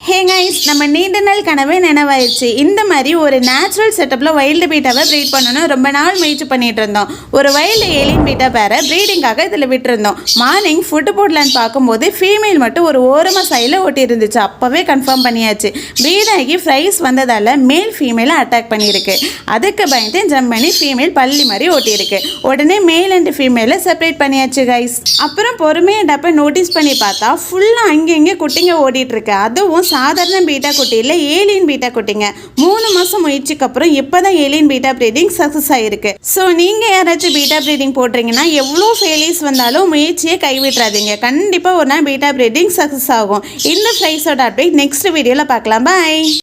Hey guys, நம்ம நீண்ட நாள் கனவே நினைவாயிடுச்சு. இந்த மாதிரி ஒரு நேச்சுரல் செட்டப்பில் வைல்டு பீட்டாவை ப்ரீட் பண்ணணும் ரொம்ப நாள் முயற்சி பண்ணிட்டு இருந்தோம். ஒரு வைல்டு ஏலியன் பீட்டா பேரை ப்ரீடிங்காக இதில் விட்டுருந்தோம். மார்னிங் ஃபுட்டு போடலான்னு பார்க்கும்போது ஃபீமேல் மட்டும் ஒரு ஓரமாக சைடில் ஒட்டி இருந்துச்சு. அப்போவே கன்ஃபார்ம் பண்ணியாச்சு, ப்ரீடாகி ஃப்ரைஸ் வந்ததால் மேல் ஃபீமேலை அட்டாக் பண்ணியிருக்கு. அதுக்கு பயந்து ஜம்ப் பண்ணி ஃபீமேல் பள்ளி மாதிரி ஓட்டியிருக்கு. உடனே மேல் அண்ட் ஃபீமேலை செப்பரேட் பண்ணியாச்சு கைஸ். அப்புறம் பொறுமையாக டப்பை நோட்டீஸ் பண்ணி பார்த்தா ஃபுல்லாக அங்கங்கே குட்டிங்க ஓடிட்டு இருக்கு. அதுவும் சாதாரண பீட்டா குட்டி இல்லை, ஏலியன் பீட்டா குட்டிங்க. 3 மாதம் முயற்சிக்கு அப்புறம் இப்போ தான் ஏலியன் பீட்டா ப்ரீடிங் சக்ஸஸ் ஆகிருக்கு. ஸோ நீங்கள் யாராச்சும் பீட்டா ப்ரீடிங் போடுறீங்கன்னா எவ்வளோ ஃபெயிலியர்ஸ் வந்தாலும் முயற்சியை கைவிட்றாதீங்க. கண்டிப்பாக ஒரு நாள் பீட்டா ப்ரீடிங் சக்ஸஸ் ஆகும். இந்த ப்ரைஸோட அப்டேட் நெக்ஸ்ட் வீடியோவில் பார்க்கலாம். பாய்.